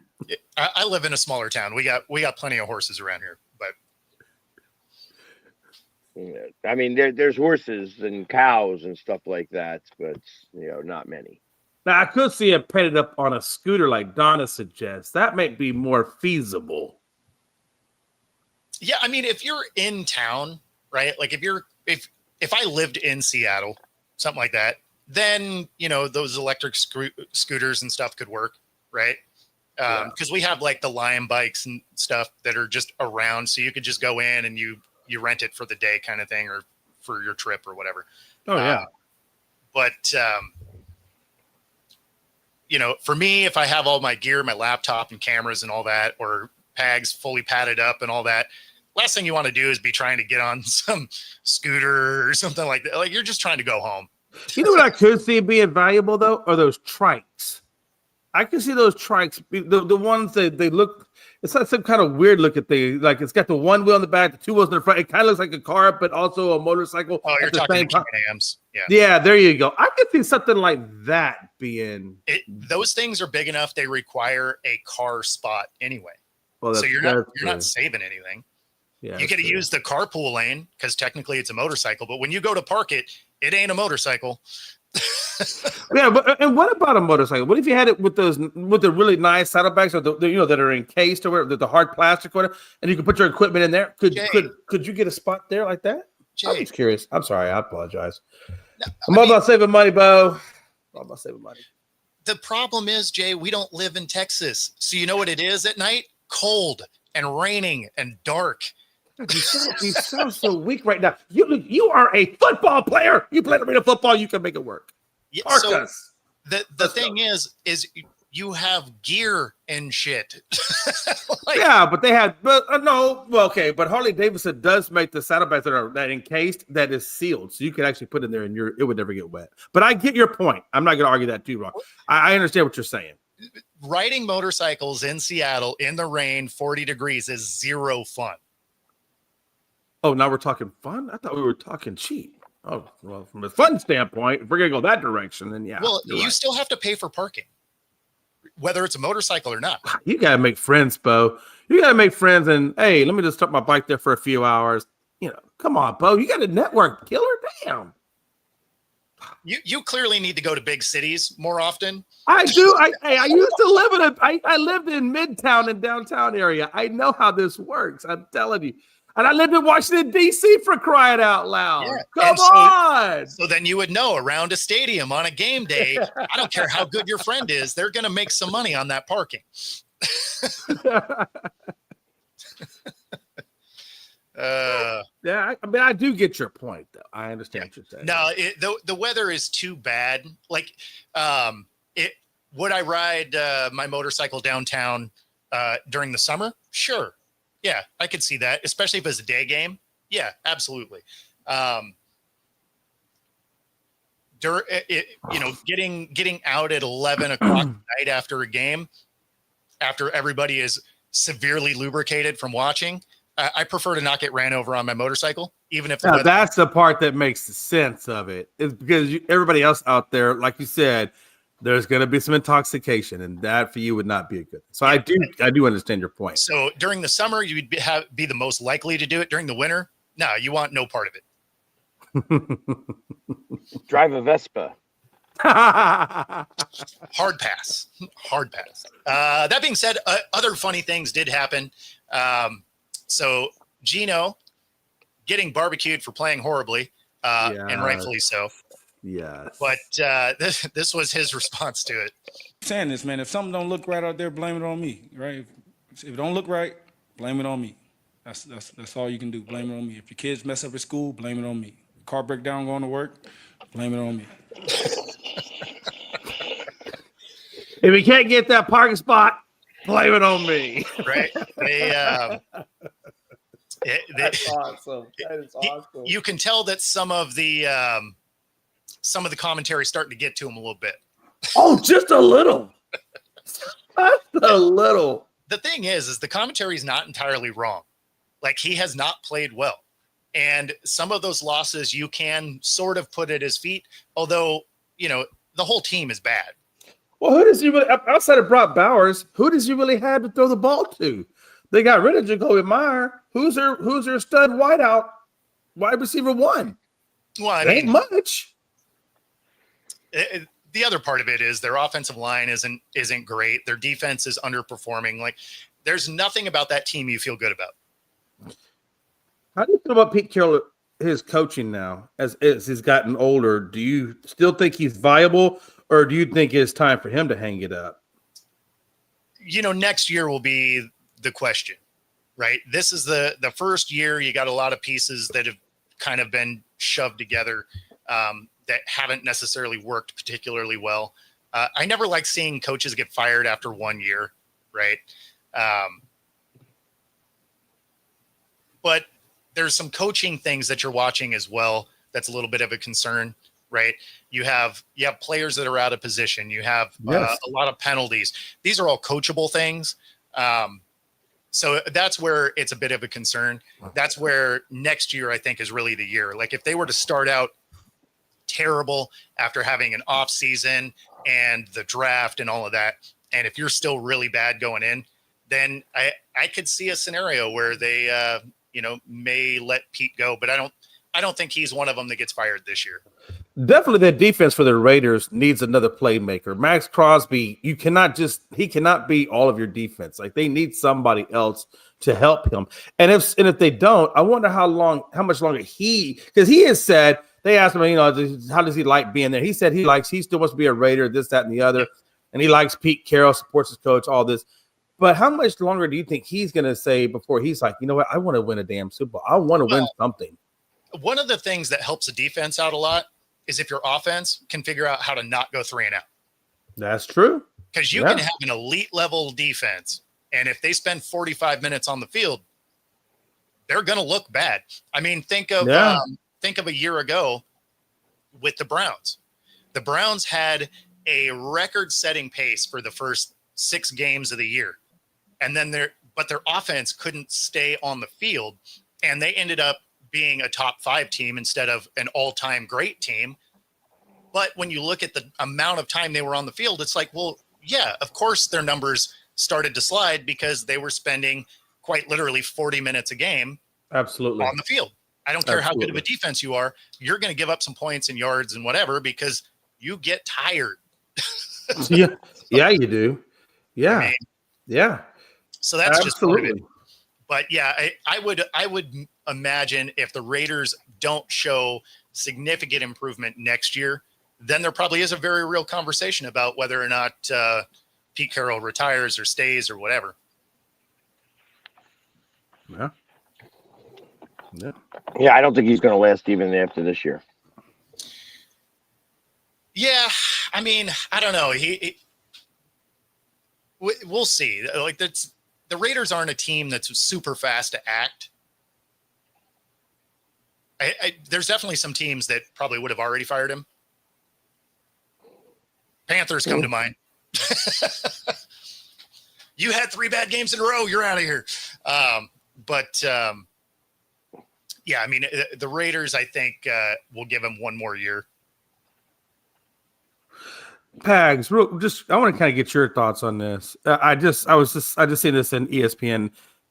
I live in a smaller town. We got plenty of horses around here, but I mean, there's horses and cows and stuff like that, but not many. Now, I could see it painted up on a scooter like Donna suggests. That might be more feasible. Yeah, I mean, if you're in town, right? Like if I lived in Seattle, something like that, then those electric scooters and stuff could work, right? Because we have like the Lion bikes and stuff that are just around, so you could just go in and you rent it for the day, kind of thing, or for your trip or whatever. Oh yeah, but. For me, if I have all my gear, my laptop and cameras and all that, or PAGs fully padded up and all that, last thing you want to do is be trying to get on some scooter or something like that. Like you're just trying to go home. You know what I could see being valuable though, are those trikes. I can see those trikes, the ones that they look. It's not some kind of weird looking thing. Like it's got the one wheel in the back, the two wheels in the front. It kind of looks like a car, but also a motorcycle. Oh, you're talking Can-Ams. Yeah. Yeah, there you go. I could see something like that being. Those things are big enough. They require a car spot anyway. Well, so you're not saving anything. Yeah, you get to use the carpool lane because technically it's a motorcycle, but when you go to park it, it ain't a motorcycle. Yeah, but and what about a motorcycle? What if you had it with the really nice saddlebags or the that are encased or whatever, the hard plastic or whatever, and you can put your equipment in there? Could you get a spot there like that? I'm just curious. I'm sorry. I apologize. I'm all about saving money, Bo. All about saving money. The problem is, Jay, we don't live in Texas, so you know what it is at night? Cold and raining and dark. You sound so weak right now. You are a football player. You play arena football. You can make it work. Yeah, so the thing is you have gear and shit. Yeah, but they had, but no, well, okay, but Harley Davidson does make the saddlebags that encased that is sealed, so you can actually put in there and it would never get wet. But I get your point. I'm not going to argue that too wrong. I understand what you're saying. Riding motorcycles in Seattle in the rain, 40 degrees is zero fun. Oh, now we're talking fun? I thought we were talking cheap. Oh, well, from a fun standpoint, if we're going to go that direction, then yeah. Well, you still have to pay for parking, whether it's a motorcycle or not. You got to make friends, Bo. You got to make friends and, hey, let me just start my bike there for a few hours. Come on, Bo. You got a network killer? Damn. You clearly need to go to big cities more often. I do. I used to live I lived in Midtown and downtown area. I know how this works. I'm telling you. And I lived in Washington, D.C. for crying out loud. Yeah. Come on. So then you would know around a stadium on a game day, I don't care how good your friend is, they're going to make some money on that parking. Yeah, I mean, I do get your point, though. I understand what you're saying. No, the weather is too bad. Like, would I ride my motorcycle downtown during the summer? Sure. Yeah, I could see that, especially if it's a day game. Yeah, absolutely. Getting out at 11 o'clock at night after a game, after everybody is severely lubricated from watching, I prefer to not get ran over on my motorcycle, even if that's the part that makes sense of it. Is because everybody else out there, like you said, there's going to be some intoxication, and that for you would not be a good thing. So I do understand your point. So during the summer, you would be the most likely to do it. During the winter, no, you want no part of it. Drive a Vespa. Hard pass. That being said, other funny things did happen. So Gino getting barbecued for playing horribly, and rightfully so. Yeah, but this was his response to it. I'm saying this, man. If something don't look right out there, blame it on me, right? If it don't look right, blame it on me. That's all you can do. Blame it on me. If your kids mess up at school, blame it on me. Car break down going to work, blame it on me. If you can't get that parking spot, blame it on me. Right? That's awesome. That is awesome. You can tell that some of the commentary is starting to get to him a little bit. Oh, just a little. Just a little. The thing is the commentary is not entirely wrong. Like, he has not played well. And some of those losses you can sort of put at his feet, although, the whole team is bad. Well, who does he really, outside of Brock Bowers, who does he really have to throw the ball to? They got rid of Jacoby Meyer. Who's their stud wideout, wide receiver one? Well, I mean, ain't much. The other part of it is their offensive line isn't great. Their defense is underperforming. Like, there's nothing about that team you feel good about. How do you feel about Pete Carroll, his coaching now, as he's gotten older? Do you still think he's viable, or do you think it's time for him to hang it up? Next year will be the question, right? This is the first year. You got a lot of pieces that have kind of been shoved together that haven't necessarily worked particularly well. I never like seeing coaches get fired after 1 year, right? But there's some coaching things that you're watching as well that's a little bit of a concern, right? You have players that are out of position. You have a lot of penalties. These are all coachable things. So that's where it's a bit of a concern. That's where next year, I think, is really the year. Like, if they were to start out terrible after having an off season and the draft and all of that, and if you're still really bad going in, then I could see a scenario where they may let Pete go, but I don't think he's one of them that gets fired this year. Definitely, their defense for the Raiders needs another playmaker. Max Crosby, he cannot be all of your defense. Like, they need somebody else to help him. And if they don't, I wonder how much longer because he has said, they asked him, how does he like being there? He said he still wants to be a Raider, this, that, and the other. And he likes Pete Carroll, supports his coach, all this. But how much longer do you think he's going to say before he's like, you know what, I want to win a damn Super Bowl. I want to win something. One of the things that helps the defense out a lot is if your offense can figure out how to not go 3-and-out. That's true. Because you can have an elite level defense, and if they spend 45 minutes on the field, they're going to look bad. I mean, think of a year ago with the Browns. The Browns had a record-setting pace for the first 6 games of the year, and then their offense couldn't stay on the field, and they ended up being a top 5 team instead of an all-time great team. But when you look at the amount of time they were on the field, it's like, well, yeah, of course their numbers started to slide because they were spending quite literally 40 minutes a game absolutely on the field. I don't care how good of a defense you are, you're going to give up some points and yards and whatever because you get tired. Yeah, you do. Yeah. I mean, yeah. So that's absolutely. Just part of it. But yeah, I would imagine if the Raiders don't show significant improvement next year, then there probably is a very real conversation about whether or not Pete Carroll retires or stays or whatever. Yeah. Yeah, I don't think he's going to last even after this year. Yeah, I mean, I don't know. We'll see. Like, the Raiders aren't a team that's super fast to act. There's definitely some teams that probably would have already fired him. Panthers come to mind. You had 3 bad games in a row. You're out of here. Yeah, I mean, the Raiders, I think, will give him one more year. Pags, I want to kind of get your thoughts on this. I just seen this in ESPN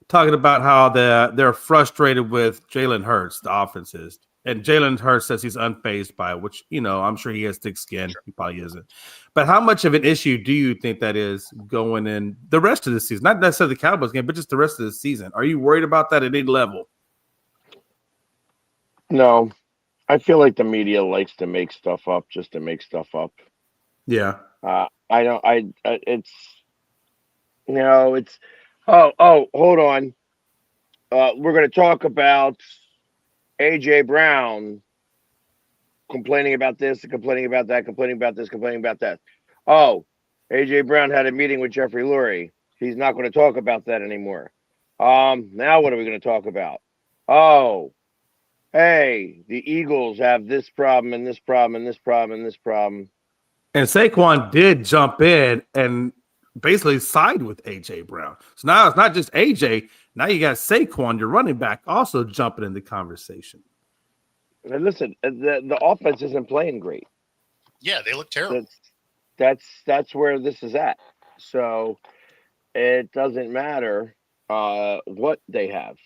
talking about how they're frustrated with Jalen Hurts, the offense is. And Jalen Hurts says he's unfazed by it, which, I'm sure he has thick skin. Sure. He probably isn't. But how much of an issue do you think that is going in the rest of the season? Not necessarily the Cowboys game, but just the rest of the season. Are you worried about that at any level? No. I feel like the media likes to make stuff up just to make stuff up. Yeah. Hold on. We're going to talk about AJ Brown complaining about this, complaining about that, complaining about this, complaining about that. Oh, AJ Brown had a meeting with Jeffrey Lurie. He's not going to talk about that anymore. Now what are we going to talk about? Oh, hey, the Eagles have this problem and this problem and this problem and this problem. And Saquon did jump in and basically side with A.J. Brown. So now it's not just A.J. Now you got Saquon, your running back, also jumping in the conversation. And listen, the offense isn't playing great. Yeah, they look terrible. That's where this is at. So it doesn't matter what they have.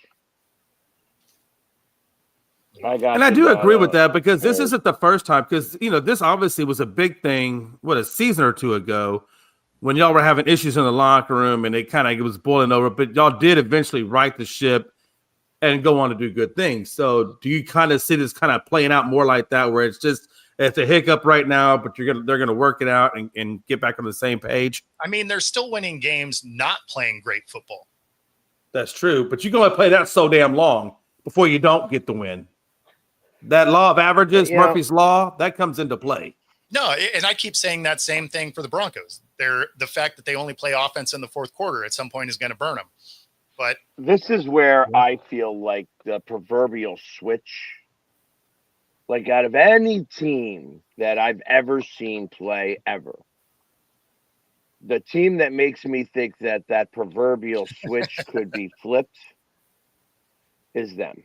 I do agree with that because this isn't the first time because, this obviously was a big thing, a season or two ago when y'all were having issues in the locker room and it was boiling over, but y'all did eventually right the ship and go on to do good things. So do you kind of see this kind of playing out more like that where it's a hiccup right now, but they're going to work it out and get back on the same page? I mean, they're still winning games, not playing great football. That's true, but you're going to play that so damn long before you don't get the win. That law of averages, Murphy's Law, that comes into play. No, and I keep saying that same thing for the Broncos. The fact that they only play offense in the fourth quarter at some point is going to burn them. But this is where I feel like the proverbial switch, like out of any team that I've ever seen play ever, the team that makes me think that proverbial switch could be flipped is them.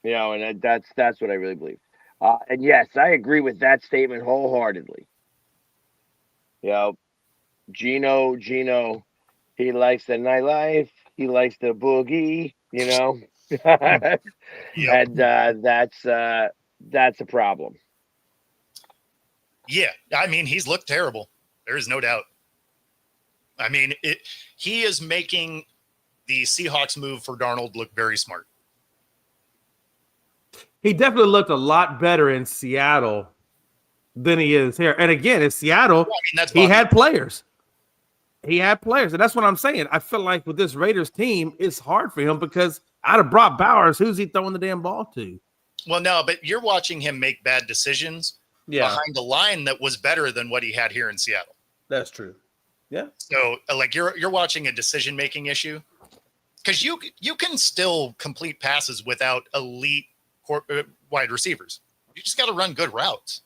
And that's what I really believe. And yes, I agree with that statement wholeheartedly. Gino, he likes the nightlife. He likes the boogie, Yep. and that's a problem. Yeah, I mean, he's looked terrible. There is no doubt. I mean, he is making the Seahawks move for Darnold look very smart. He definitely looked a lot better in Seattle than he is here. And again, in Seattle, he had players. He had players. And that's what I'm saying. I feel like with this Raiders team, it's hard for him because out of Brock Bowers, who's he throwing the damn ball to? Well, no, but you're watching him make bad decisions behind a line that was better than what he had here in Seattle. That's true. Yeah. So like you're watching a decision-making issue because you can still complete passes without elite wide receivers. You just got to run good routes.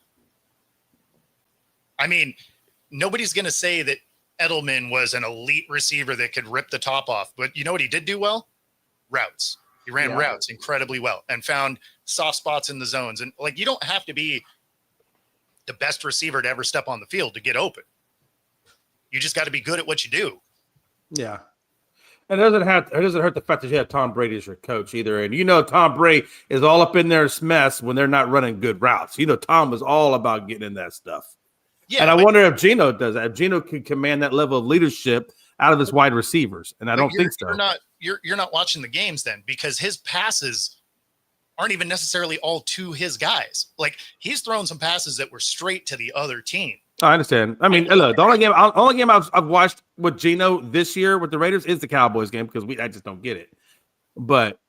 I mean, nobody's going to say that Edelman was an elite receiver that could rip the top off, but you know what he did do well? Routes. He ran routes incredibly well and found soft spots in the zones. And like, you don't have to be the best receiver to ever step on the field to get open. You just got to be good at what you do. Yeah. And it doesn't hurt the fact that you have Tom Brady as your coach either. And Tom Brady is all up in their mess when they're not running good routes. Tom is all about getting in that stuff. Yeah, and I wonder if Geno does that. If Geno can command that level of leadership out of his wide receivers. And I don't think so. You're not watching the games then, because his passes aren't even necessarily all to his guys. Like, he's thrown some passes that were straight to the other team. I understand. I mean, look, the only game I've watched with Geno this year with the Raiders is the Cowboys game because I just don't get it. But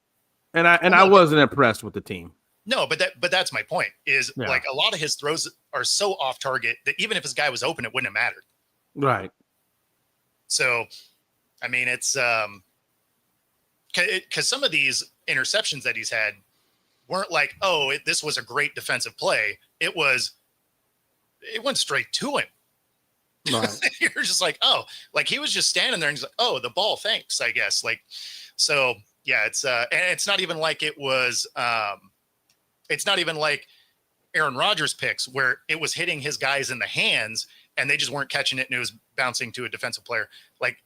I wasn't impressed with the team. No, but that's my point. Is like a lot of his throws are so off target that even if his guy was open, it wouldn't have mattered. Right. So, I mean, it's because some of these interceptions that he's had weren't like, this was a great defensive play. It went straight to him. Right. You're just like, like he was just standing there and he's like, the ball, thanks, I guess. Like, so yeah, it's and it's not even like it was, it's not even like Aaron Rodgers picks where it was hitting his guys in the hands and they just weren't catching it and it was bouncing to a defensive player. Like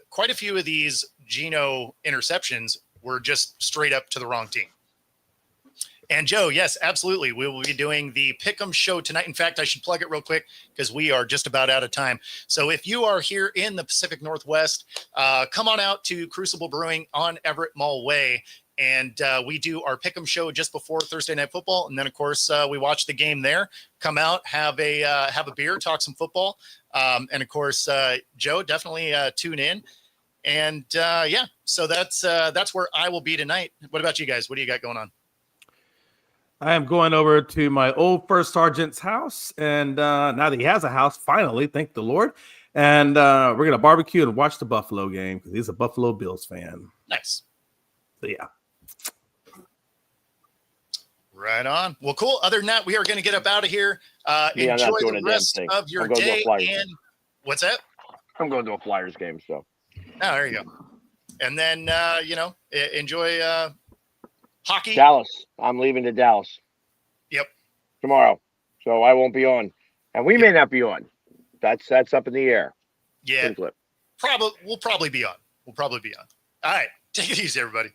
quite a few of these Geno interceptions were just straight up to the wrong team. And Joe, yes, absolutely. We will be doing the Pick'em show tonight. In fact, I should plug it real quick because we are just about out of time. So if you are here in the Pacific Northwest, come on out to Crucible Brewing on Everett Mall Way. And we do our Pick'em show just before Thursday Night Football. And then, of course, we watch the game there. Come out, have a beer, talk some football. And, of course, Joe, definitely tune in. And, so that's where I will be tonight. What about you guys? What do you got going on? I am going over to my old first sergeant's house, and now that he has a house, finally, thank the Lord. And we're going to barbecue and watch the Buffalo game because he's a Buffalo Bills fan. Nice. So, yeah. Right on. Well, cool. Other than that, we are going to get up out of here. Enjoy the rest of your day. And what's that? I'm going to a Flyers game, so. Oh, there you go. And then, enjoy hockey. Dallas. I'm leaving to Dallas. Yep. Tomorrow. So I won't be on. And we may not be on. That's up in the air. Yeah. We'll probably be on. All right. Take it easy, everybody.